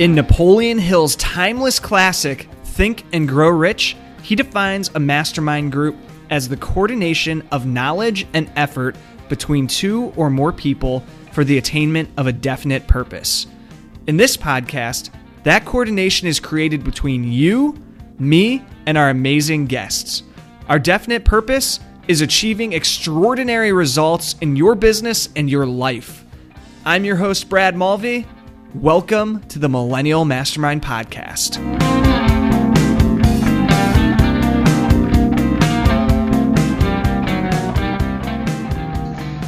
In Napoleon Hill's timeless classic, Think and Grow Rich, he defines a mastermind group as the coordination of knowledge and effort between two or more people for the attainment of a definite purpose. In this podcast, that coordination is created between you, me, and our amazing guests. Our definite purpose is achieving extraordinary results in your business and your life. I'm your host, Brad Mulvey. Welcome to the Millennial Mastermind Podcast.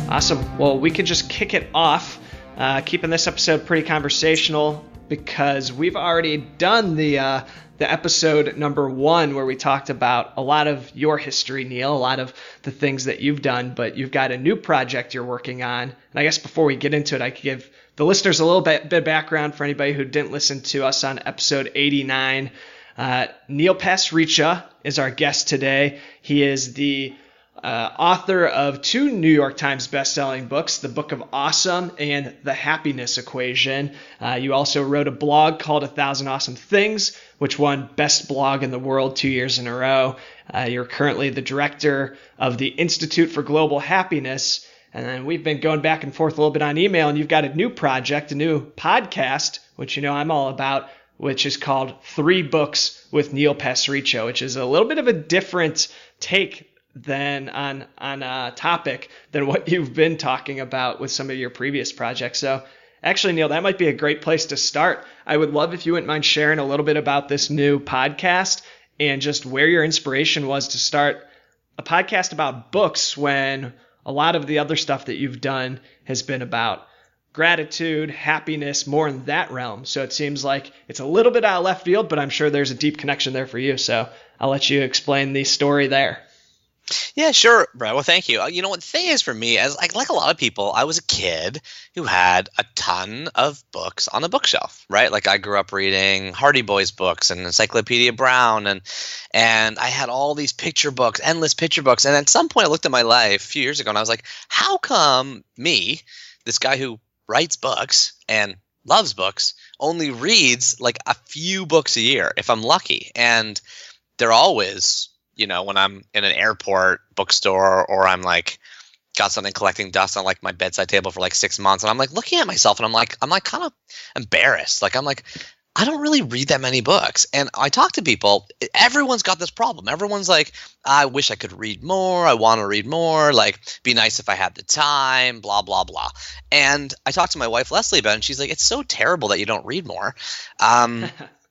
Awesome. Well, we could just kick it off, keeping this episode pretty conversational because we've already done the episode number 1 where we talked about a lot of your history, Neil, a lot of the things that you've done, but you've got a new project you're working on. And I guess before we get into it, I could give the listeners a little bit of background for anybody who didn't listen to us on episode 89. Neil Pasricha is our guest today. He is the author of 2 New York Times bestselling books, The Book of Awesome and The Happiness Equation. You also wrote a blog called 1,000 Awesome Things, which won Best Blog in the World 2 years in a row. You're currently the director of the Institute for Global Happiness. And then we've been going back and forth a little bit on email, and you've got a new project, a new podcast, which you know I'm all about, which is called 3 Books with Neil Pasricha, which is a little bit of a different take than on a topic than what you've been talking about with some of your previous projects. So actually, Neil, that might be a great place to start. I would love if you wouldn't mind sharing a little bit about this new podcast and just where your inspiration was to start a podcast about books when a lot of the other stuff that you've done has been about gratitude, happiness, more in that realm. So it seems like it's a little bit out of left field, but I'm sure there's a deep connection there for you. So I'll let you explain the story there. Yeah, sure, Brad. Well, thank you. You know what the thing is for me, as like a lot of people, I was a kid who had a ton of books on the bookshelf, right? Like I grew up reading Hardy Boys books and Encyclopedia Brown, and I had all these picture books, endless picture books. And at some point, I looked at my life a few years ago, and I was like, how come me, this guy who writes books and loves books, only reads like a few books a year if I'm lucky? And they're always, you know, when I'm in an airport bookstore or I'm like got something collecting dust on like my bedside table for like 6 months, and I'm like looking at myself and I'm like kind of embarrassed. Like I'm like, I don't really read that many books. And I talk to people, everyone's got this problem. Everyone's like, I wish I could read more. I want to read more. Like, be nice if I had the time, blah, blah, blah. And I talked to my wife, Leslie, about it, and she's like, it's so terrible that you don't read more.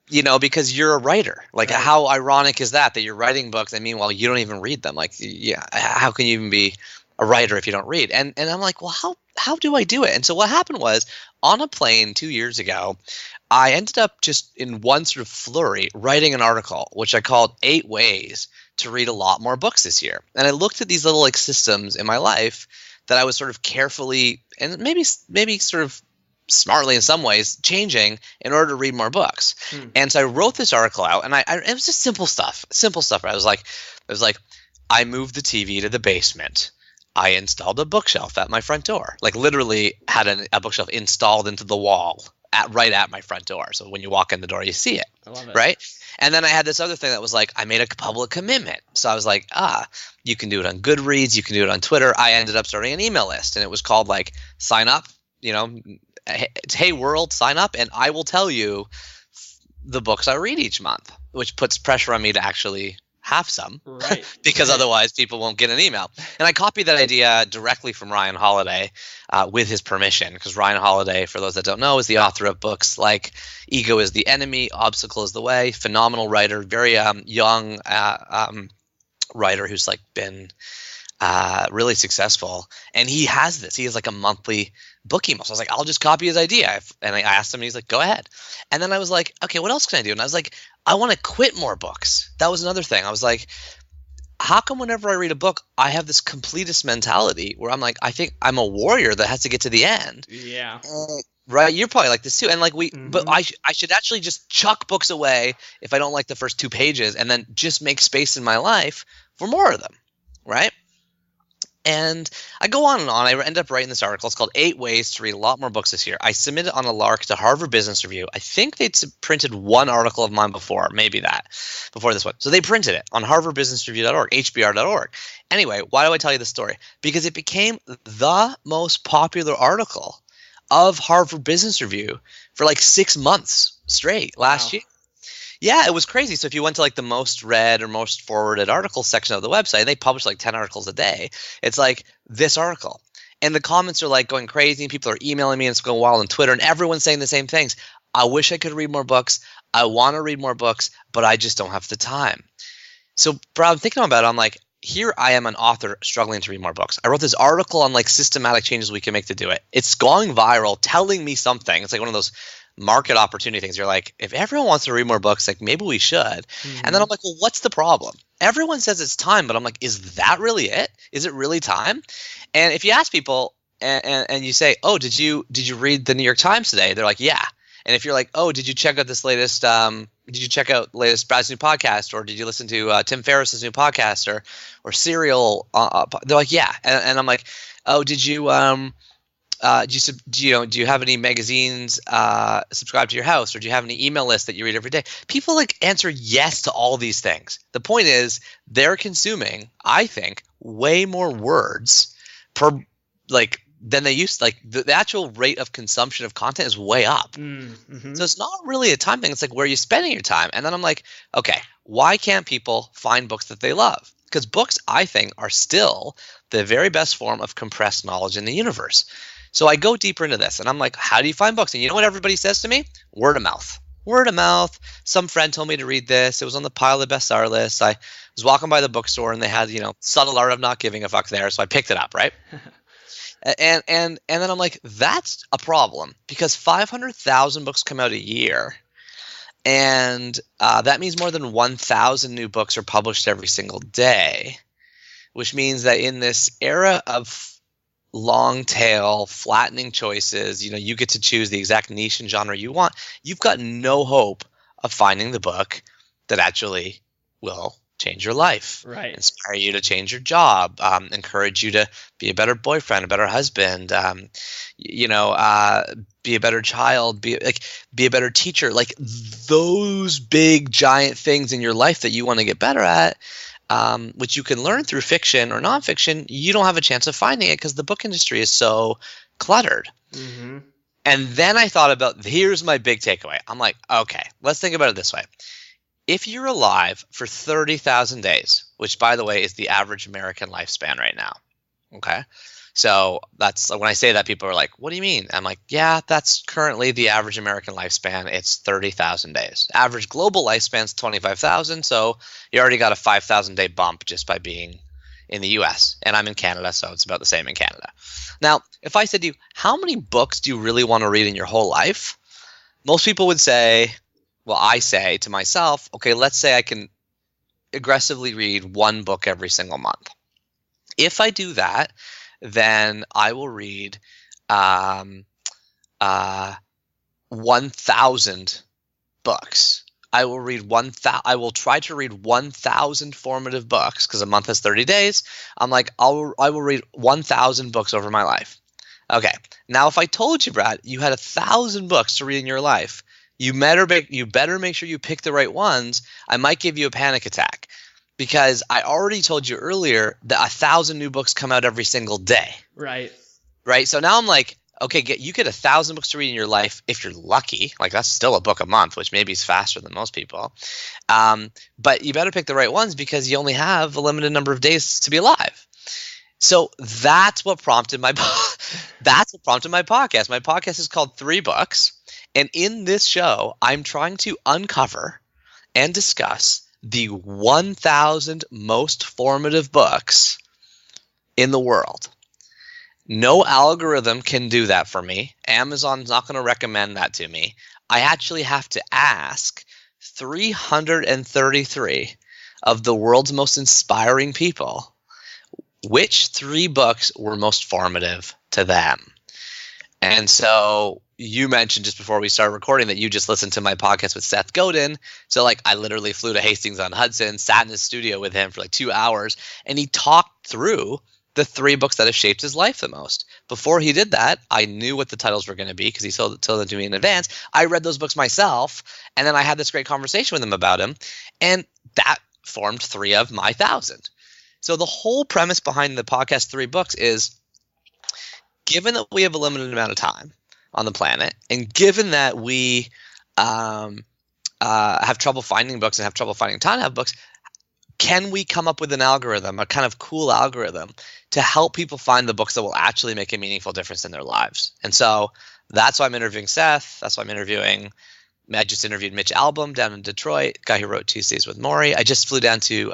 You know, because you're a writer. Like, right. How ironic is that you're writing books and meanwhile you don't even read them? Like, yeah, how can you even be a writer if you don't read? And I'm like, well, how do I do it? And so what happened was, on a plane 2 years ago, I ended up just in one sort of flurry writing an article, which I called 8 Ways to Read a Lot More Books This Year. And I looked at these little like systems in my life that I was sort of carefully and maybe sort of smartly in some ways changing in order to read more books. And so I wrote this article out, and it was just simple stuff. I was like, I moved the TV to the basement. I installed a bookshelf at my front door. Like literally had a bookshelf installed into the wall right at my front door. So when you walk in the door, you see it. I love it. Right? And then I had this other thing that was like, I made a public commitment. So I was like, you can do it on Goodreads. You can do it on Twitter. I ended up starting an email list, and it was called like sign up, you know, hey world, sign up, and I will tell you the books I read each month, which puts pressure on me to actually have some, right? Because otherwise people won't get an email. And I copied that idea directly from Ryan Holiday with his permission, because Ryan Holiday, for those that don't know, is the author of books like Ego is the Enemy, Obstacle is the Way. Phenomenal writer, very young writer who's like been really successful. And he has this. He has like a monthly book email. So I was like, I'll just copy his idea. And I asked him, and he's like, go ahead. And then I was like, okay, what else can I do? And I was like, I want to quit more books. That was another thing. I was like, how come whenever I read a book, I have this completist mentality where I'm like, I think I'm a warrior that has to get to the end. Yeah. Right. You're probably like this too. And like but I should actually just chuck books away if I don't like the first 2 pages, and then just make space in my life for more of them. Right. And I go on and on. I end up writing this article. It's called 8 Ways to Read a Lot More Books This Year. I submitted on a lark to Harvard Business Review. I think they'd printed one article of mine before, maybe that, before this one. So they printed it on harvardbusinessreview.org, hbr.org. Anyway, why do I tell you this story? Because it became the most popular article of Harvard Business Review for like 6 months straight last year. Yeah, it was crazy. So if you went to like the most read or most forwarded articles section of the website, and they publish like 10 articles a day, it's like this article. And the comments are like going crazy, and people are emailing me, and it's going wild on Twitter, and everyone's saying the same things. I wish I could read more books. I want to read more books, but I just don't have the time. So, bro, I'm thinking about it. I'm like, here I am, an author struggling to read more books. I wrote this article on like systematic changes we can make to do it. It's going viral, telling me something. It's like one of those market opportunity things. You're like, if everyone wants to read more books, like maybe we should. Mm-hmm. And then I'm like, well, what's the problem? Everyone says it's time, but I'm like, is that really it? Is it really time? And if you ask people and you say, oh, did you read the New York Times today? They're like, yeah. And if you're like, oh, did you check out this latest did you check out latest Brad's new podcast, or did you listen to Tim Ferriss's new podcast, or Serial? They're like, yeah. And I'm like, oh, did you do you have any magazines subscribed to your house, or do you have any email lists that you read every day? People like answer yes to all these things. The point is they're consuming, I think, way more words per like than they used to. Like the actual rate of consumption of content is way up. Mm-hmm. So it's not really a time thing. It's like, where are you spending your time? And then I'm like, okay, why can't people find books that they love? Because books, I think, are still the very best form of compressed knowledge in the universe. So I go deeper into this, and I'm like, how do you find books? And you know what everybody says to me? Word of mouth. Word of mouth. Some friend told me to read this. It was on the pile of bestseller lists. I was walking by the bookstore, and they had, Subtle Art of Not Giving a Fuck there, so I picked it up, right? and then I'm like, that's a problem, because 500,000 books come out a year, and that means more than 1,000 new books are published every single day, which means that in this era of long tail, flattening choices, you get to choose the exact niche and genre you want. You've got no hope of finding the book that actually will change your life, right? Inspire you to change your job, encourage you to be a better boyfriend, a better husband, be a better child, be a better teacher. Like those big giant things in your life that you want to get better at, which you can learn through fiction or nonfiction, you don't have a chance of finding it because the book industry is so cluttered. Mm-hmm. And then I thought about, here's my big takeaway. I'm like, okay, let's think about it this way. If you're alive for 30,000 days, which, by the way, is the average American lifespan right now, okay? So that's when I say that, people are like, what do you mean? I'm like, yeah, that's currently the average American lifespan. It's 30,000 days. Average global lifespan is 25,000, so you already got a 5,000-day bump just by being in the U.S., and I'm in Canada, so it's about the same in Canada. Now, if I said to you, how many books do you really want to read in your whole life? Most people would say, well, I say to myself, okay, let's say I can aggressively read one book every single month. If I do that, then I will read 1,000 books. I will try to read 1,000 formative books, because a month has 30 days. I'm like, I will read 1,000 books over my life. Okay. Now, if I told you, Brad, you had 1,000 books to read in your life, you better make sure you pick the right ones. I might give you a panic attack, because I already told you earlier that 1,000 new books come out every single day. Right. So now I'm like, okay, you get 1,000 books to read in your life if you're lucky. Like, that's still a book a month, which maybe is faster than most people. But you better pick the right ones, because you only have a limited number of days to be alive. So that's what prompted my podcast. My podcast is called 3 Books. And in this show, I'm trying to uncover and discuss the 1,000 most formative books in the world. No algorithm can do that for me. Amazon's not going to recommend that to me. I actually have to ask 333 of the world's most inspiring people which 3 books were most formative to them. And so you mentioned just before we started recording that you just listened to my podcast with Seth Godin. So like, I literally flew to Hastings on Hudson, sat in his studio with him for like 2 hours, and he talked through the 3 books that have shaped his life the most. Before he did that, I knew what the titles were going to be because he told them to me in advance. I read those books myself, and then I had this great conversation with him about him, and that formed 3 of my 1,000. So the whole premise behind the podcast 3 books is, given that we have a limited amount of time on the planet, and given that we have trouble finding books and have trouble finding time to have books, can we come up with an algorithm, a kind of cool algorithm, to help people find the books that will actually make a meaningful difference in their lives? And so that's why I'm interviewing Seth. That's why I just interviewed Mitch Albom down in Detroit, guy who wrote Tuesdays with Maury. I just flew down to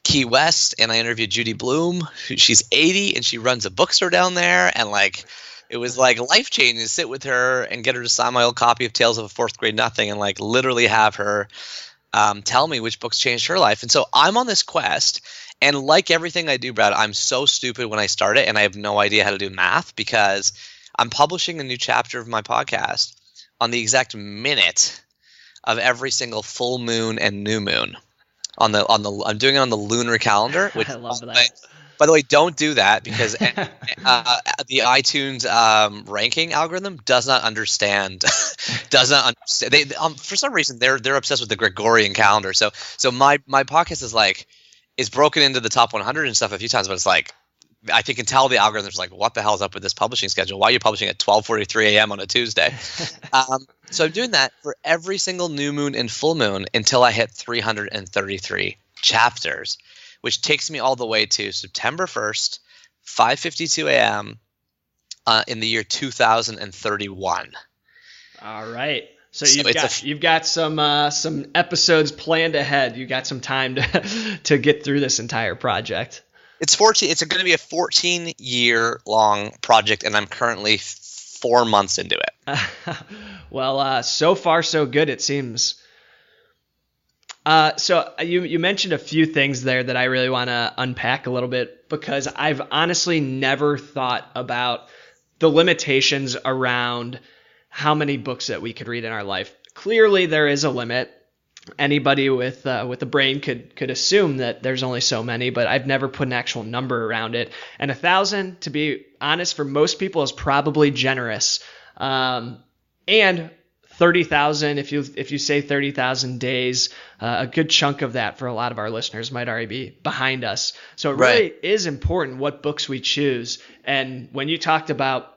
Key West, and I interviewed Judy Bloom. She's 80, and she runs a bookstore down there. And it was life-changing to sit with her and get her to sign my old copy of Tales of a Fourth Grade Nothing, and literally have her tell me which books changed her life. And so I'm on this quest, and like everything I do, Brad, I'm so stupid when I start it, and I have no idea how to do math, because I'm publishing a new chapter of my podcast on the exact minute of every single full moon and new moon. I'm doing it on the lunar calendar. Which, I love that. By the way, don't do that, because the iTunes ranking algorithm does not understand. They, for some reason, they're obsessed with the Gregorian calendar. So my podcast is broken into the top 100 and stuff a few times, but it's I can tell the algorithm's what the hell's up with this publishing schedule? Why are you publishing at 12:43 a.m. on a Tuesday? So I'm doing that for every single new moon and full moon until I hit 333 chapters, which takes me all the way to September 1st, 5:52 a.m. In the year 2031. All right. So you've got some episodes planned ahead. You got some time to get through this entire project. It's going to be a 14-year long project, and I'm currently 4 months into it. Well, so far so good, it seems. So you mentioned a few things there that I really want to unpack a little bit, because I've honestly never thought about the limitations around how many books that we could read in our life. Clearly, there is a limit. Anybody with a brain could assume that there's only so many, but I've never put an actual number around it. And 1,000, to be honest, for most people is probably generous. And 30,000, if you say 30,000 days, a good chunk of that for a lot of our listeners might already be behind us. So it really is important what books we choose. And when you talked about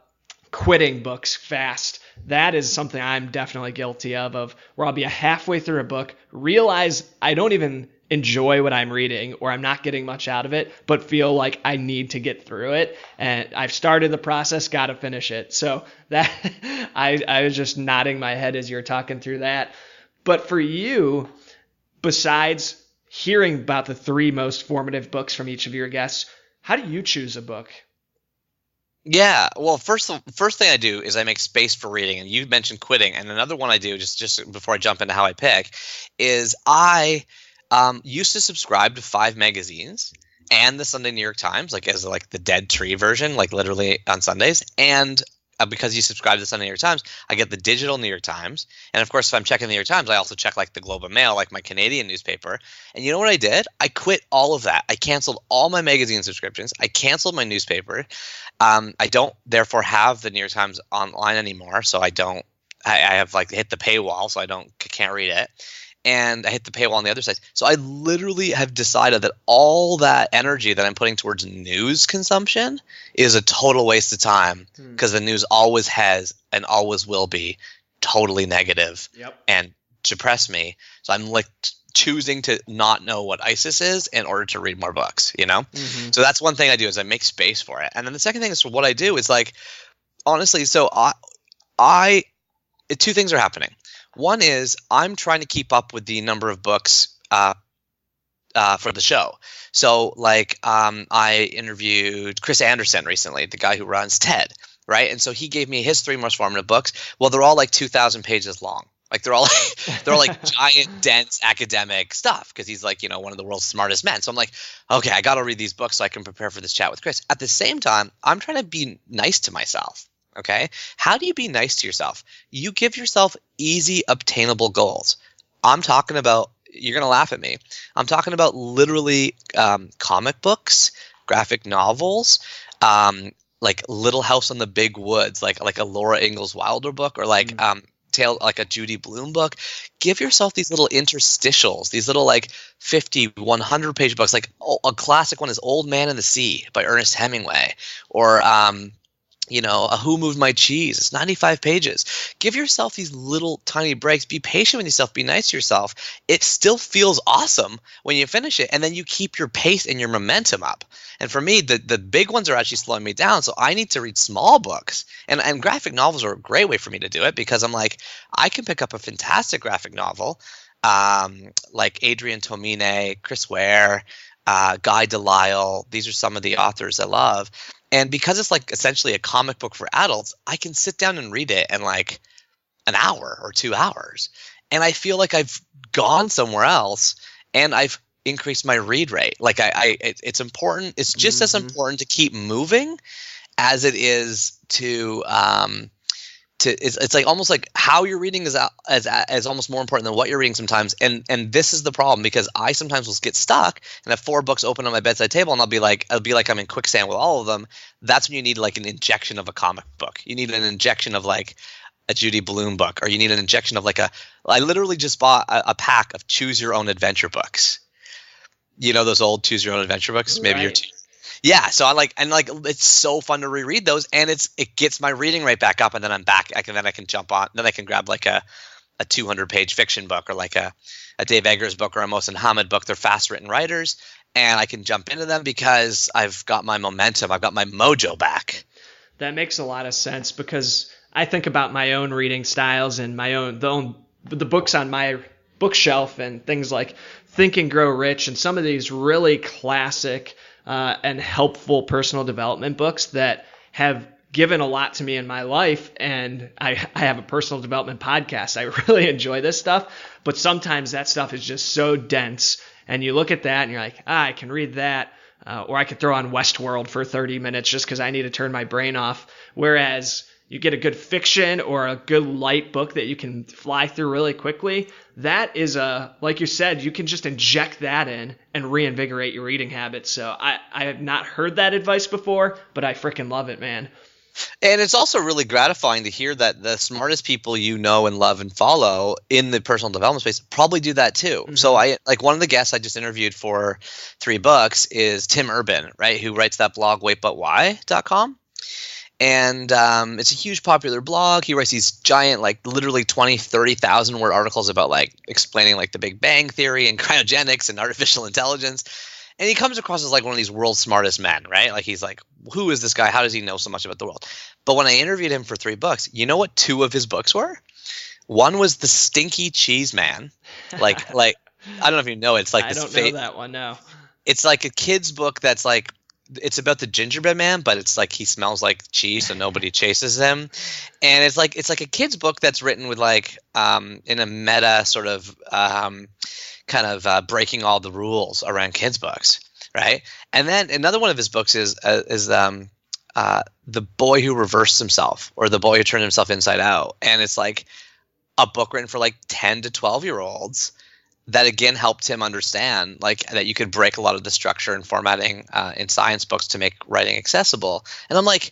quitting books fast, that is something I'm definitely guilty of where I'll be halfway through a book, realize I don't even enjoy what I'm reading, or I'm not getting much out of it, but feel like I need to get through it. And I've started the process, got to finish it. So that I was just nodding my head as you're talking through that. But for you, besides hearing about the 3 most formative books from each of your guests, how do you choose a book? Yeah, well, first thing I do is I make space for reading, and you mentioned quitting, and another one I do just before I jump into how I pick is I used to subscribe to 5 magazines and the Sunday New York Times, as the Dead Tree version, literally on Sundays, and because you subscribe to the Sunday New York Times, I get the digital New York Times. And of course, if I'm checking the New York Times, I also check the Globe and Mail, my Canadian newspaper. And you know what I did? I quit all of that. I canceled all my magazine subscriptions. I canceled my newspaper. I don't therefore have the New York Times online anymore. So I have hit the paywall, so can't read it. And I hit the paywall on the other side. So I literally have decided that all that energy that I'm putting towards news consumption is a total waste of time, because the news always has and always will be totally negative and depress me. So I'm choosing to not know what ISIS is in order to read more books, Mm-hmm. So that's one thing I do, is I make space for it. And then the second thing is what I do is honestly, so I 2 things are happening. One is I'm trying to keep up with the number of books for the show. So I interviewed Chris Anderson recently, the guy who runs TED, right? And so he gave me his 3 most formative books. Well, they're all 2,000 pages long. They're all giant, dense academic stuff, because he's one of the world's smartest men. So I'm okay, I got to read these books so I can prepare for this chat with Chris. At the same time, I'm trying to be nice to myself. Okay. How do you be nice to yourself? You give yourself easy, obtainable goals. I'm talking about, you're going to laugh at me, I'm talking about literally comic books, graphic novels, like Little House on the Big Woods, like a Laura Ingalls Wilder book, or like like a Judy Blume book. Give yourself these little interstitials, these little like 50, 100 page books. Like a classic one is Old Man and the Sea by Ernest Hemingway, or A Who Moved My Cheese. It's 95 pages. Give yourself these little tiny breaks. Be patient with yourself. Be nice to yourself. It still feels awesome when you finish it, and then you keep your pace and your momentum up. And for me, the big ones are actually slowing me down, so I need to read small books. And graphic novels are a great way for me to do it, because I'm like, I can pick up a fantastic graphic novel, like Adrian Tomine, Chris Ware, Guy Delisle. These are some of the authors I love. And because it's like essentially a comic book for adults, I can sit down and read it in like an hour or 2 hours. And I feel like I've gone somewhere else, and I've increased my read rate. Like it's important. It's just as important to keep moving as it is to it's like almost like how you're reading is almost more important than what you're reading sometimes. And this is the problem, because I sometimes will get stuck and have 4 books open on my bedside table, and I'll be like I'm in quicksand with all of them. That's when you need like an injection of a comic book. You need an injection of like a Judy Blume book, or you need an injection of like I literally just bought a pack of Choose Your Own Adventure books. You know those old Choose Your Own Adventure books? Maybe you're yeah, so I like it's so fun to reread those, and it gets my reading right back up, and then I'm back. I can jump on. Then I can grab like a 200-page fiction book, or like a Dave Eggers book, or a Mohsen Hamid book. They're fast written writers, and I can jump into them because I've got my momentum. I've got my mojo back. That makes a lot of sense, because I think about my own reading styles and the books on my bookshelf, and things like Think and Grow Rich, and some of these really classic and helpful personal development books that have given a lot to me in my life. And I have a personal development podcast. I really enjoy this stuff, but sometimes that stuff is just so dense, and you look at that and you're like, I can read that, or I could throw on Westworld for 30 minutes just because I need to turn my brain off. Whereas you get a good fiction or a good light book that you can fly through really quickly, that is like you said, you can just inject that in and reinvigorate your reading habits. So I have not heard that advice before, but I freaking love it, man. And it's also really gratifying to hear that the smartest people you know and love and follow in the personal development space probably do that too. Mm-hmm. So one of the guests I just interviewed for 3 books is Tim Urban, right? Who writes that blog, waitbutwhy.com. And it's a huge popular blog. He writes these giant, like literally 20, 30,000 word articles about like explaining like the Big Bang Theory and cryogenics and artificial intelligence. And he comes across as like one of these world's smartest men, right? Like he's like, who is this guy? How does he know so much about the world? But when I interviewed him for 3 books, you know what 2 of his books were? One was The Stinky Cheese Man. Like I don't know if you know it. It's like I don't know that one, no. It's like a kid's book that's like, it's about the gingerbread man, but it's like he smells like cheese, so nobody chases him. And it's like a kid's book that's written with like in a meta sort of breaking all the rules around kids' books, right? And then another one of his books is The Boy Who Reversed Himself, or The Boy Who Turned Himself Inside Out. And it's like a book written for like 10 to 12-year-olds that again helped him understand like that you could break a lot of the structure and formatting in science books to make writing accessible. And I'm like,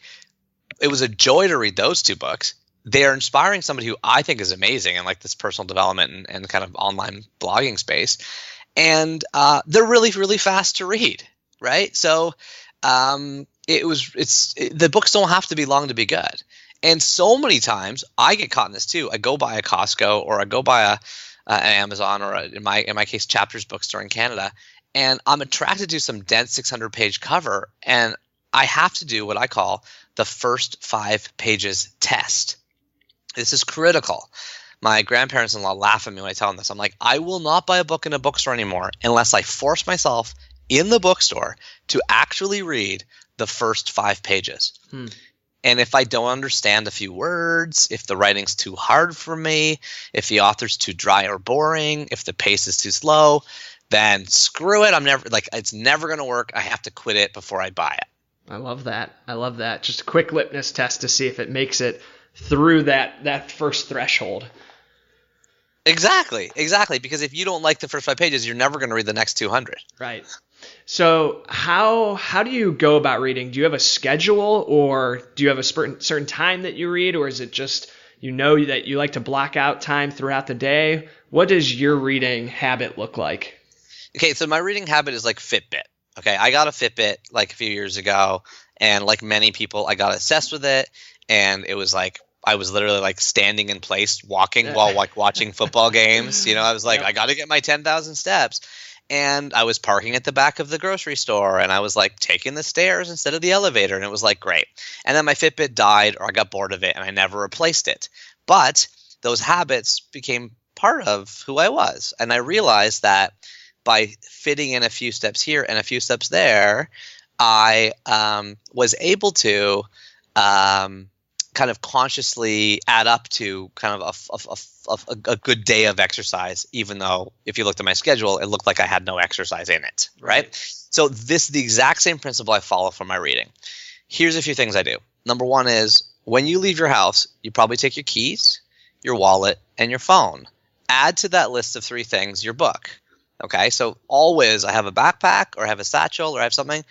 it was a joy to read those 2 books. They are inspiring somebody who I think is amazing in like this personal development and kind of online blogging space. And they're really, really fast to read, right? So the books don't have to be long to be good. And so many times I get caught in this too. I go buy a Costco, or I go buy an Amazon, or in my case, Chapters bookstore in Canada, and I'm attracted to some dense 600-page cover, and I have to do what I call the first 5 pages test. This is critical. My grandparents-in-law laugh at me when I tell them this. I'm like, I will not buy a book in a bookstore anymore unless I force myself in the bookstore to actually read the first 5 pages. And if I don't understand a few words, if the writing's too hard for me, if the author's too dry or boring, if the pace is too slow, then screw it. It's never going to work. I have to quit it before I buy it. I love that. Just a quick litmus test to see if it makes it through that first threshold. Exactly. Because if you don't like the first 5 pages, you're never going to read the next 200. Right. So how do you go about reading? Do you have a schedule, or do you have a certain time that you read, or is it just that you like to block out time throughout the day? What does your reading habit look like? Okay, so my reading habit is like Fitbit. Okay, I got a Fitbit like a few years ago, and like many people, I got obsessed with it, and it was like I was literally like standing in place, walking while like watching football games. I was like, Yep. I got to get my 10,000 steps. And I was parking at the back of the grocery store, and I was like taking the stairs instead of the elevator, and it was like great. And then my Fitbit died, or I got bored of it, and I never replaced it. But those habits became part of who I was, and I realized that by fitting in a few steps here and a few steps there, I was able to kind of consciously add up to kind of a good day of exercise, even though if you looked at my schedule, it looked like I had no exercise in it, right? So this is the exact same principle I follow for my reading. Here's a few things I do. Number one is when you leave your house, you probably take your keys, your wallet, and your phone. Add to that list of three things your book. Okay, so always I have a backpack or I have a satchel or I have something.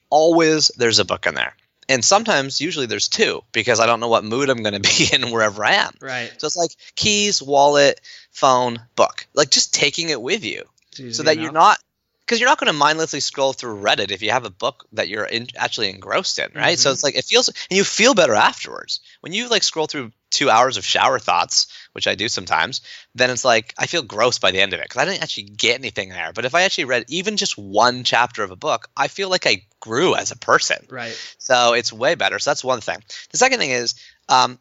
Always there's a book in there. And sometimes, usually there's two, because I don't know what mood I'm going to be in wherever I am. Right. So it's like keys, wallet, phone, book. Like just taking it with you so that you're not – because you're not going to mindlessly scroll through Reddit if you have a book that you're actually engrossed in, right? Mm-hmm. So it's like it feels – and you feel better afterwards. When you like scroll through 2 hours of shower thoughts, which I do sometimes, then it's like I feel gross by the end of it because I didn't actually get anything there. But if I actually read even just one chapter of a book, I feel like I grew as a person. Right. So it's way better. So that's one thing. The second thing is I'm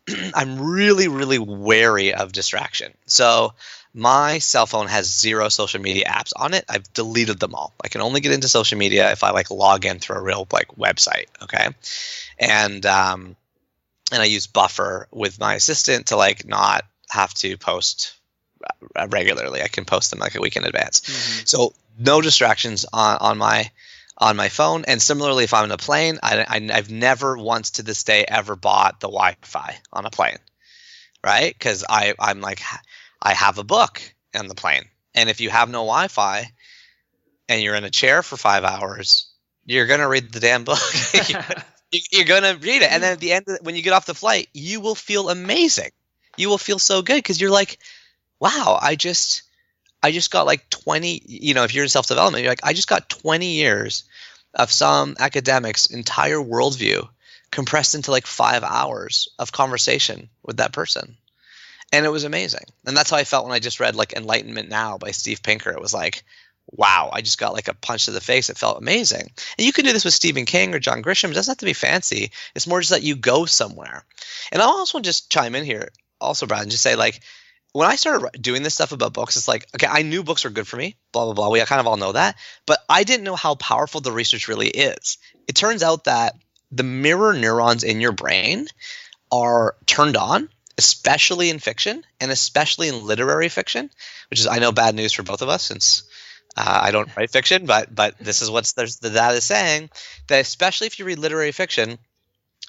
really, really wary of distraction. So my cell phone has 0 social media apps on it. I've deleted them all. I can only get into social media if I like log in through a real like website. Okay. And I use Buffer with my assistant to like not have to post regularly. I can post them like a week in advance. Mm-hmm. So no distractions on my phone. And similarly, if I'm in a plane, I've never once to this day ever bought the Wi-Fi on a plane, right? Because I'm like, I have a book on the plane. And if you have no Wi-Fi and you're in a chair for 5 hours, you're going to read the damn book. You're going to read it. And then at the end, when you get off the flight, you will feel amazing. You will feel so good because you're like, wow, I just got like 20, if you're in self-development, you're like, I just got 20 years of some academic's entire worldview compressed into like 5 hours of conversation with that person. And it was amazing. And that's how I felt when I just read like Enlightenment Now by Steve Pinker. It was like, wow, I just got like a punch to the face. It felt amazing. And you can do this with Stephen King or John Grisham. It doesn't have to be fancy. It's more just that you go somewhere. And I also want to just chime in here also, Brad, and just say like, when I started doing this stuff about books, it's like, okay, I knew books were good for me, blah, blah, blah. We kind of all know that. But I didn't know how powerful the research really is. It turns out that the mirror neurons in your brain are turned on, especially in fiction and especially in literary fiction, which is, I know, bad news for both of us since I don't write fiction, but this is what the data is saying, that especially if you read literary fiction,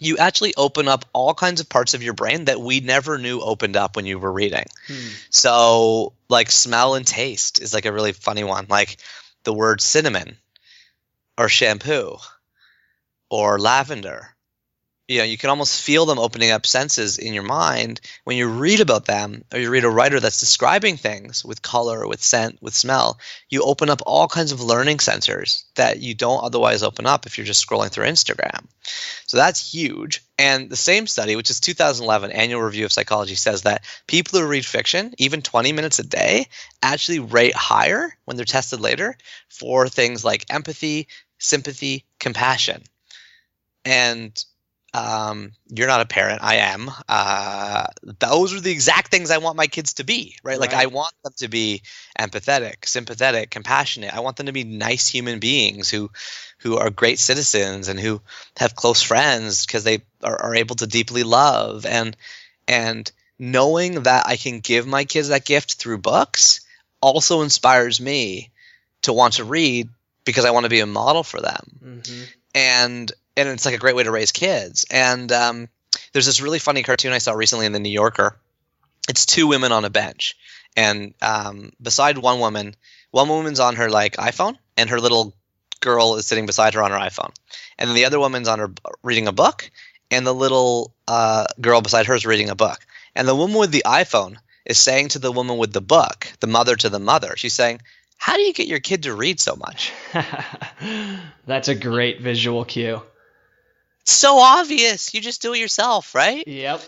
you actually open up all kinds of parts of your brain that we never knew opened up when you were reading. So like smell and taste is like a really funny one, like the word cinnamon or shampoo or lavender. You can almost feel them opening up senses in your mind when you read about them, or you read a writer that's describing things with color, with scent, with smell. You open up all kinds of learning sensors that you don't otherwise open up if you're just scrolling through Instagram. So that's huge. And the same study, which is 2011 Annual Review of Psychology, says that people who read fiction, even 20 minutes a day, actually rate higher when they're tested later for things like empathy, sympathy, compassion. And you're not a parent. I am. Those are the exact things I want my kids to be, right? Like I want them to be empathetic, sympathetic, compassionate. I want them to be nice human beings who are great citizens and who have close friends because they are able to deeply love. And knowing that I can give my kids that gift through books also inspires me to want to read because I want to be a model for them. Mm-hmm. And it's like a great way to raise kids. And there's this really funny cartoon I saw recently in the New Yorker. It's 2 women on a bench. And beside one woman's on her like iPhone, and her little girl is sitting beside her on her iPhone, and then the other woman's on her reading a book, and the little girl beside her is reading a book. And the woman with the iPhone is saying to the woman with the book, the mother to the mother, she's saying, how do you get your kid to read so much? That's a great visual cue. It's so obvious. You just do it yourself, right? Yep.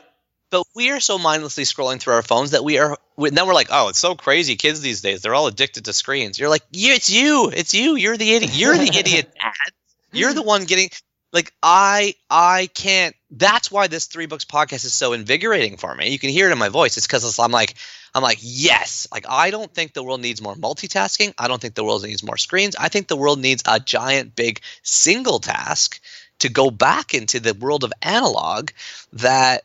But we are so mindlessly scrolling through our phones that then we're like, oh, it's so crazy. Kids these days, they're all addicted to screens. You're like, yeah, it's you. You're the idiot. You're the idiot dad. You're the one getting like, I can't. That's why this 3 Books podcast is so invigorating for me. You can hear it in my voice. It's because I'm like, yes. Like, I don't think the world needs more multitasking. I don't think the world needs more screens. I think the world needs a giant, big single task to go back into the world of analog that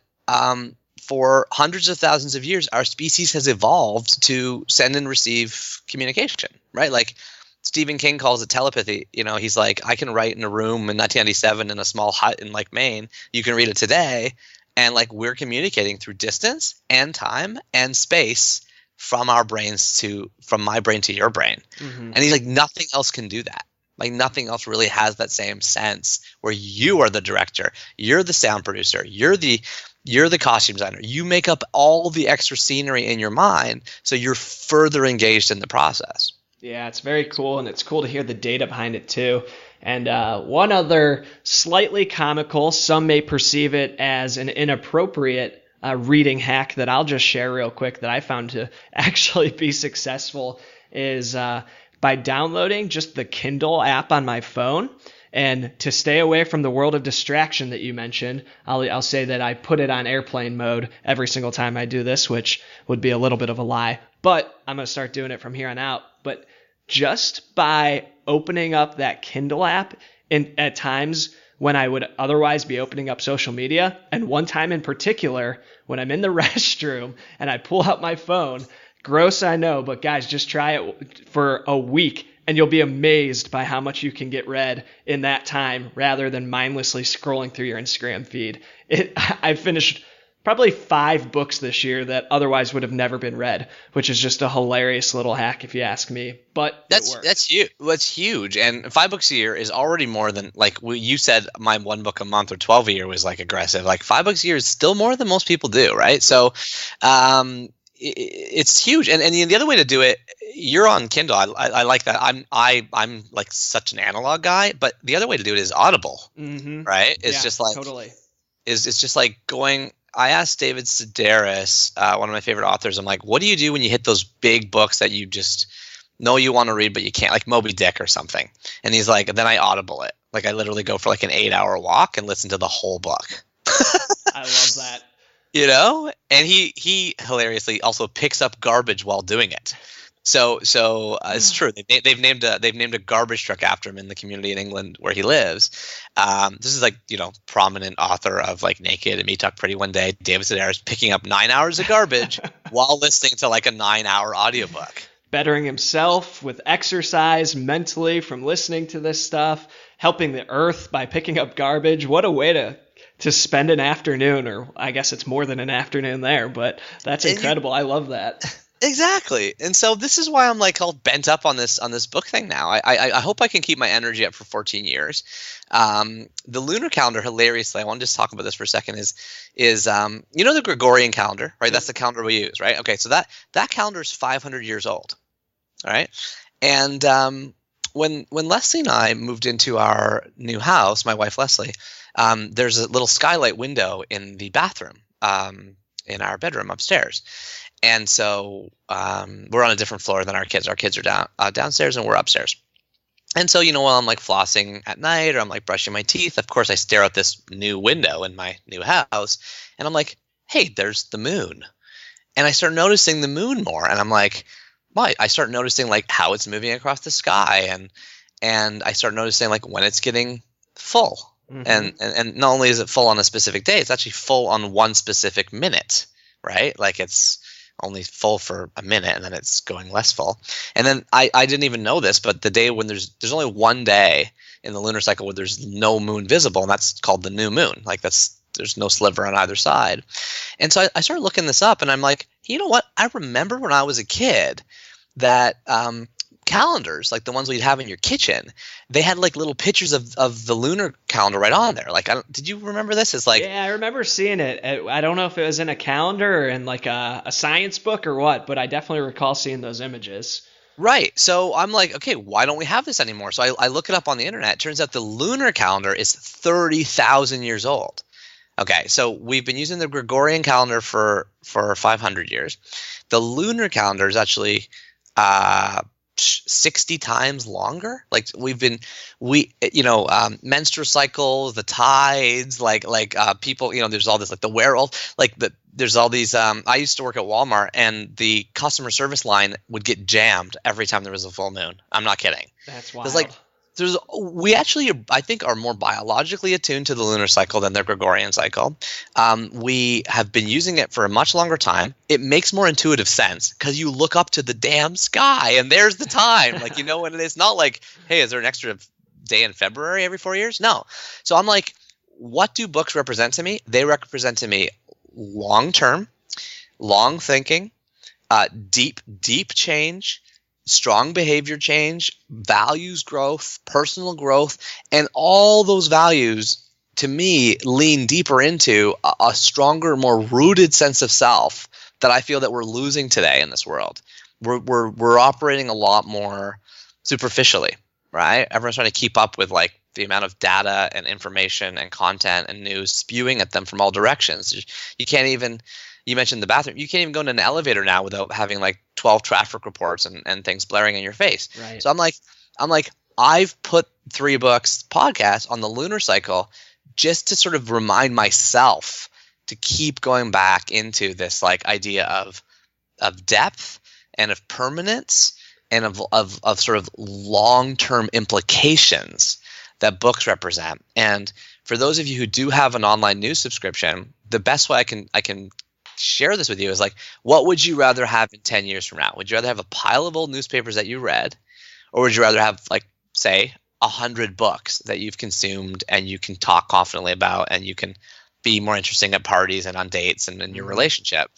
for hundreds of thousands of years, our species has evolved to send and receive communication, right? Like Stephen King calls it telepathy. You know, he's like, I can write in a room in 1997 in a small hut in like Maine. You can read it today. And like we're communicating through distance and time and space from our brains from my brain to your brain. Mm-hmm. And he's like, nothing else can do that. Like nothing else really has that same sense where you are the director, you're the sound producer, you're the costume designer. You make up all the extra scenery in your mind, so you're further engaged in the process. Yeah, it's very cool, and it's cool to hear the data behind it too. And one other slightly comical, some may perceive it as an inappropriate reading hack that I'll just share real quick that I found to actually be successful is by downloading just the Kindle app on my phone. And to stay away from the world of distraction that you mentioned, I'll say that I put it on airplane mode every single time I do this, which would be a little bit of a lie. But I'm going to start doing it from here on out. But just by opening up that Kindle app at times when I would otherwise be opening up social media, and one time in particular, when I'm in the restroom and I pull out my phone, gross I know, but guys, just try it for a week. And you'll be amazed by how much you can get read in that time rather than mindlessly scrolling through your Instagram feed. I've finished probably 5 books this year that otherwise would have never been read, which is just a hilarious little hack if you ask me. But that's huge. That's huge. And 5 books a year is already more than, like you said, my 1 book a month or 12 a year was like aggressive. Like 5 books a year is still more than most people do, right? So it's huge. And the other way to do it, you're on Kindle. I like that. I'm like such an analog guy, but the other way to do it is Audible, right? It's just like totally. It's just like going. I asked David Sedaris, one of my favorite authors. I'm like, what do you do when you hit those big books that you just know you want to read but you can't, like Moby Dick or something? And he's like, then I Audible it. Like I literally go for like an 8-hour walk and listen to the whole book. I love that. You know, and he hilariously also picks up garbage while doing it. So it's true. They've named a garbage truck after him in the community in England where he lives. This is like, you know, prominent author of like Naked and Me Talk Pretty One Day, David Sedaris, picking up 9 hours of garbage while listening to like a 9-hour audiobook. Bettering himself with exercise mentally from listening to this stuff, helping the earth by picking up garbage. What a way to spend an afternoon, or I guess it's more than an afternoon there, but that's incredible. I love that. Exactly. And so this is why I'm like all bent up on this book thing now. I hope I can keep my energy up for 14 years. The lunar calendar, hilariously, I want to just talk about this for a second, is you know the Gregorian calendar, right? That's the calendar we use, right? Okay, so that calendar is 500 years old. All right. And when Leslie and I moved into our new house, my wife Leslie, there's a little skylight window in the bathroom in our bedroom upstairs. And so we're on a different floor than our kids. Our kids are downstairs and we're upstairs. And so, you know, while I'm like flossing at night or I'm like brushing my teeth, of course I stare out this new window in my new house and I'm like, hey, there's the moon. And I start noticing the moon more. And I'm like, why? I start noticing like how it's moving across the sky. And I start noticing like when it's getting full. Mm-hmm. And not only is it full on a specific day, it's actually full on one specific minute, right? Like it's only full for a minute and then it's going less full. And then I didn't even know this, but the day when there's only one day in the lunar cycle where there's no moon visible, and that's called the new moon. Like there's no sliver on either side. And so I started looking this up and I'm like, you know what? I remember when I was a kid that calendars, like the ones we'd have in your kitchen, they had like little pictures of the lunar calendar right on there. Like, did you remember this? It's like, yeah, I remember seeing it. I don't know if it was in a calendar or in like a science book or what, but I definitely recall seeing those images. right. So I'm like, okay, why don't we have this anymore? So I look it up on the internet. It turns out the lunar calendar is 30,000 years old. Okay, so we've been using the Gregorian calendar for 500 years. The lunar calendar is actually 60 times longer. Like menstrual cycles, the tides, people, there's all this, like the werewolf, there's all these. I used to work at Walmart, and the customer service line would get jammed every time there was a full moon. I'm not kidding. That's wild. We actually, I think, are more biologically attuned to the lunar cycle than the Gregorian cycle. We have been using it for a much longer time. It makes more intuitive sense because you look up to the damn sky and there's the time. Like, and it's not like, hey, is there an extra day in February every 4 years? No. So I'm like, what do books represent to me? They represent to me long-term, long thinking, deep change, strong behavior change, values growth, personal growth, and all those values to me lean deeper into a stronger, more rooted sense of self that I feel that we're losing today in this world. We're operating a lot more superficially, right? Everyone's trying to keep up with like the amount of data and information and content and news spewing at them from all directions. You can't even. You mentioned the bathroom. You can't even go in an elevator now without having like 12 traffic reports and things blaring in your face. Right. So I'm like, I've put 3 books podcasts on the lunar cycle just to sort of remind myself to keep going back into this like idea of depth and of permanence and of sort of long-term implications that books represent. And for those of you who do have an online news subscription, the best way I can share this with you is like, what would you rather have in 10 years from now? Would you rather have a pile of old newspapers that you read, or would you rather have, like, say, 100 books that you've consumed and you can talk confidently about and you can be more interesting at parties and on dates and in your relationship?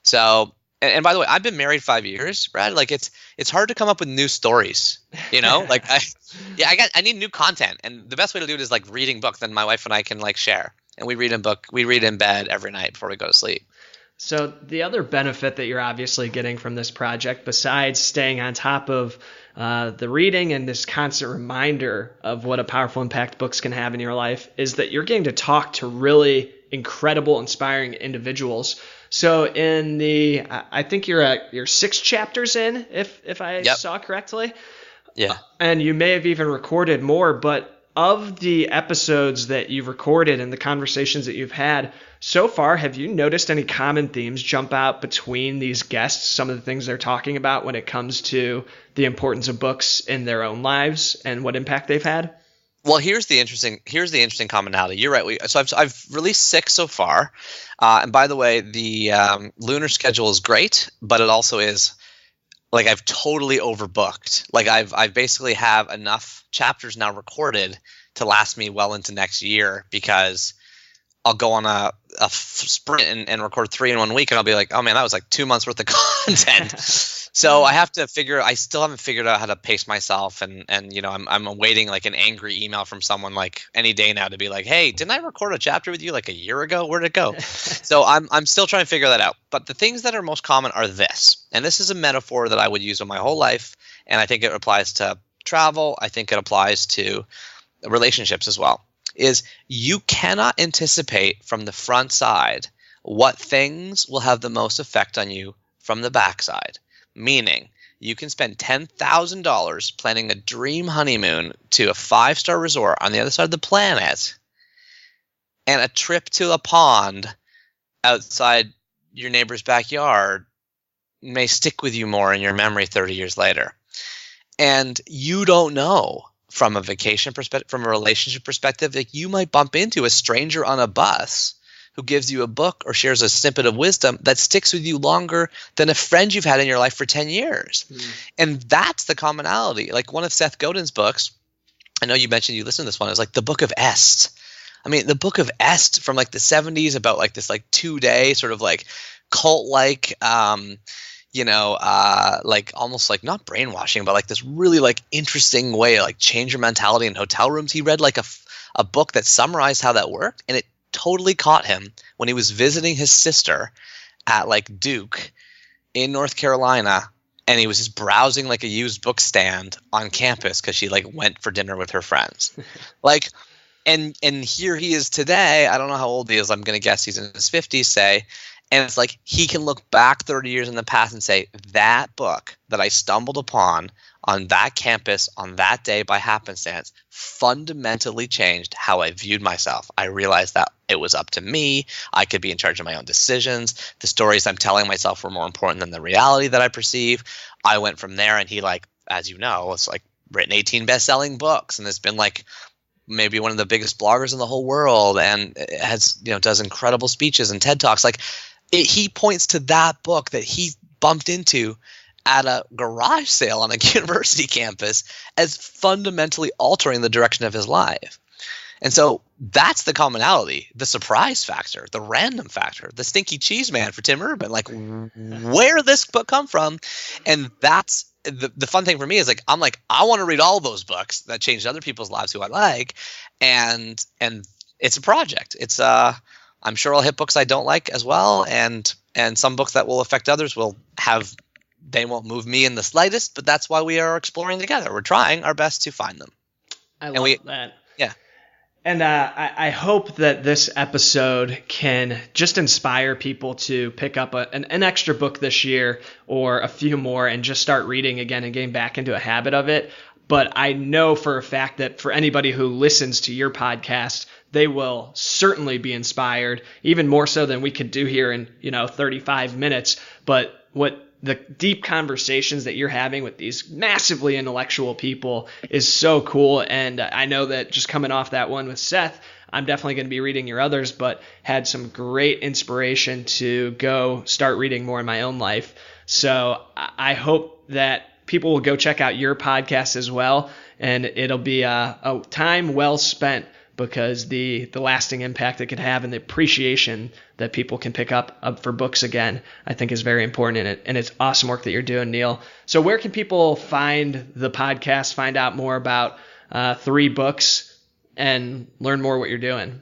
So, and by the way, I've been married 5 years, Brad. Like, it's hard to come up with new stories, like I need new content, and the best way to do it is like reading books. Then my wife and I can like share, and we read in bed every night before we go to sleep. So the other benefit that you're obviously getting from this project, besides staying on top of the reading and this constant reminder of what a powerful impact books can have in your life, is that you're getting to talk to really incredible, inspiring individuals. So in I think you're 6 chapters in, if I saw correctly. Yeah. And you may have even recorded more, but of the episodes that you've recorded and the conversations that you've had so far, have you noticed any common themes jump out between these guests, some of the things they're talking about when it comes to the importance of books in their own lives and what impact they've had? Well, here's the interesting commonality. You're right. I've released 6 so far, and by the way, the lunar schedule is great, but it also is like I've totally overbooked. Like I basically have enough chapters now recorded to last me well into next year, because I'll go on a sprint and record 3 in 1 week, and I'll be like, oh man, that was like 2 months worth of content. So I still haven't figured out how to pace myself, and I'm awaiting like an angry email from someone like any day now to be like, hey, didn't I record a chapter with you like a year ago? Where'd it go? So I'm still trying to figure that out. But the things that are most common are this, and this is a metaphor that I would use in my whole life, and I think it applies to travel. I think it applies to relationships as well. Is you cannot anticipate from the front side what things will have the most effect on you from the backside. Meaning, you can spend $10,000 planning a dream honeymoon to a 5-star resort on the other side of the planet, and a trip to a pond outside your neighbor's backyard may stick with you more in your memory 30 years later. And you don't know, from a vacation perspective, from a relationship perspective, like you might bump into a stranger on a bus who gives you a book or shares a snippet of wisdom that sticks with you longer than a friend you've had in your life for 10 years. And that's the commonality. Like one of Seth Godin's books, I know you mentioned you listened to this one, is like the Book of Est. I mean, the Book of Est from like the 70s, about like this like 2-day sort of like cult-like like almost like not brainwashing, but like this really like interesting way to like change your mentality in hotel rooms. He read like a book that summarized how that worked, and it totally caught him when he was visiting his sister at like Duke in North Carolina, and he was just browsing like a used book stand on campus because she like went for dinner with her friends. Like, and here he is today. I don't know how old he is. I'm going to guess he's in his 50s, say. And it's like he can look back 30 years in the past and say, that book that I stumbled upon on that campus on that day by happenstance fundamentally changed how I viewed myself. I realized that it was up to me. I could be in charge of my own decisions. The stories I'm telling myself were more important than the reality that I perceive. I went from there, and he, like, as you know, it's like written 18 best-selling books, and has been like maybe one of the biggest bloggers in the whole world, and has, does incredible speeches and TED Talks. Like, he points to that book that he bumped into at a garage sale on a university campus as fundamentally altering the direction of his life. And so that's the commonality, the surprise factor, the random factor, the stinky cheese man for Tim Urban. Like, where did this book come from? And that's the fun thing for me is like, I'm like, I want to read all those books that changed other people's lives who I like. And it's a project. It's I'm sure I'll hit books I don't like as well, and some books that will affect others they won't move me in the slightest, but that's why we are exploring together. We're trying our best to find them. I love that. Yeah. And I hope that this episode can just inspire people to pick up an extra book this year or a few more and just start reading again and getting back into a habit of it. But I know for a fact that for anybody who listens to your podcast, they will certainly be inspired, even more so than we could do here in 35 minutes. But what the deep conversations that you're having with these massively intellectual people is so cool. And I know that just coming off that one with Seth, I'm definitely going to be reading your others, but had some great inspiration to go start reading more in my own life. So I hope that people will go check out your podcast as well, and it'll be a time well spent, because the lasting impact it could have and the appreciation that people can pick up for books again, I think is very important in it. And it's awesome work that you're doing, Neil. So where can people find the podcast, find out more about 3 books, and learn more what you're doing?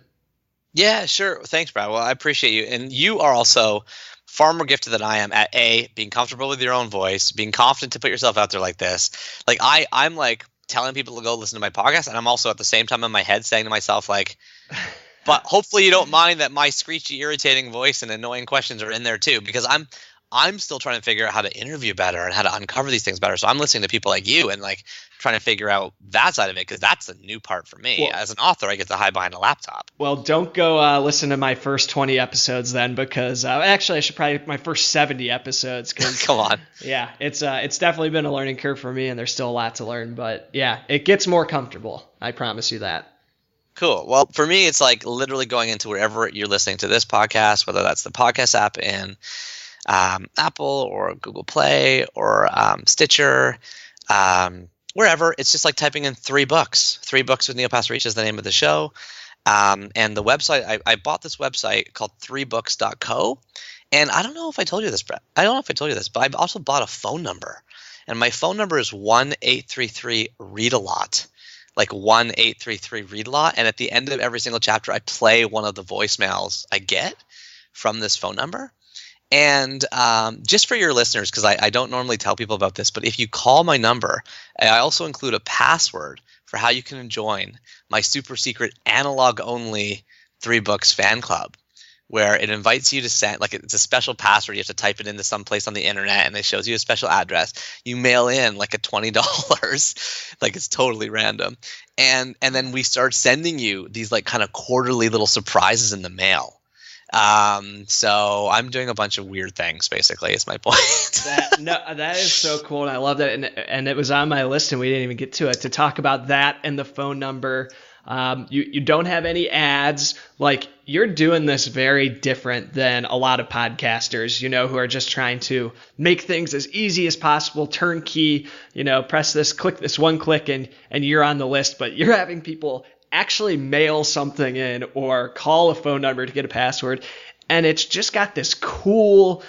Yeah, sure. Thanks, Brad. Well, I appreciate you. And you are also far more gifted than I am at being comfortable with your own voice, being confident to put yourself out there like this. Like I'm like telling people to go listen to my podcast, and I'm also at the same time in my head saying to myself, like, but hopefully you don't mind that my screechy, irritating voice and annoying questions are in there too, because I'm still trying to figure out how to interview better and how to uncover these things better. So I'm listening to people like you and like trying to figure out that side of it, because that's the new part for me. Well, as an author, I get to hide behind a laptop. Well, don't go listen to my first 20 episodes then, because actually I should probably my first 70 episodes. Cause, come on. Yeah, it's definitely been a learning curve for me, and there's still a lot to learn. But yeah, it gets more comfortable. I promise you that. Cool. Well, for me, it's like literally going into wherever you're listening to this podcast, whether that's the podcast app in Apple or Google Play or Stitcher, wherever. It's just like typing in 3 books. 3 Books with Neil Pasricha is the name of the show. And the website, I bought this website called 3books.co. And I don't know if I told you this, Brett. I don't know if I told you this, but I've also bought a phone number. And my phone number is 1-833-READ-A-LOT. Like 1-833-READ-A-LOT. And at the end of every single chapter, I play one of the voicemails I get from this phone number. And just for your listeners, because I don't normally tell people about this, but if you call my number, I also include a password for how you can join my super secret analog-only 3 Books fan club, where it invites you to send, like, it's a special password. You have to type it into some place on the internet, and it shows you a special address. You mail in like a $20, like it's totally random, and then we start sending you these like kind of quarterly little surprises in the mail. So I'm doing a bunch of weird things, basically, is my point. That is so cool, and I love that. And it was on my list, and we didn't even get to it, to talk about that and the phone number. You don't have any ads. Like, you're doing this very different than a lot of podcasters, who are just trying to make things as easy as possible, turnkey, press this, click this one click, and you're on the list. But you're having people actually mail something in or call a phone number to get a password. And it's just got this cool,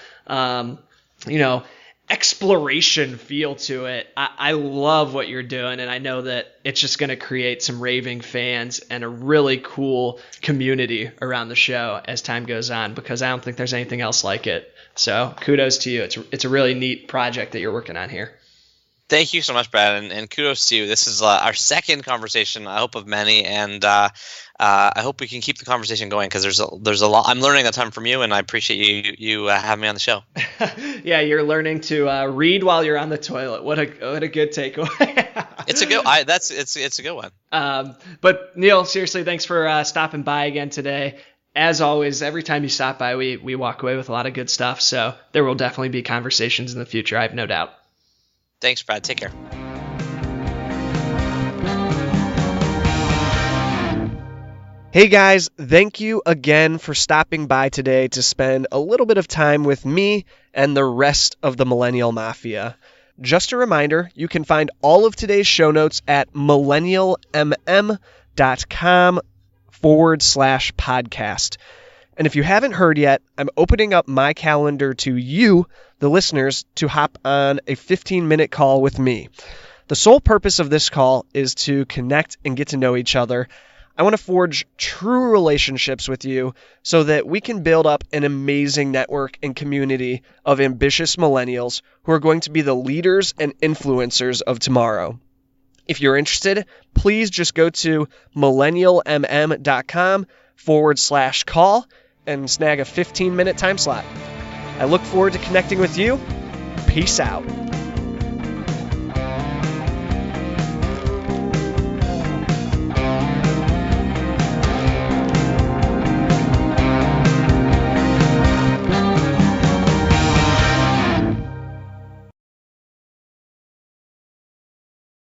exploration feel to it. I love what you're doing, and I know that it's just going to create some raving fans and a really cool community around the show as time goes on, because I don't think there's anything else like it. So kudos to you. It's a really neat project that you're working on here. Thank you so much, Brad, and kudos to you. This is our second conversation, I hope, of many, and I hope we can keep the conversation going, because there's a lot. I'm learning a ton from you, and I appreciate you having me on the show. Yeah, you're learning to read while you're on the toilet. What a good takeaway. It's a good. It's a good one. But Neil, seriously, thanks for stopping by again today. As always, every time you stop by, we walk away with a lot of good stuff. So there will definitely be conversations in the future, I have no doubt. Thanks, Brad. Take care. Hey guys, thank you again for stopping by today to spend a little bit of time with me and the rest of the Millennial Mafia. Just a reminder, you can find all of today's show notes at millennialmm.com/podcast. And if you haven't heard yet, I'm opening up my calendar to you, the listeners, to hop on a 15-minute call with me. The sole purpose of this call is to connect and get to know each other. I want to forge true relationships with you so that we can build up an amazing network and community of ambitious millennials who are going to be the leaders and influencers of tomorrow. If you're interested, please just go to millennialmm.com/call and snag a 15-minute time slot. I look forward to connecting with you. Peace out.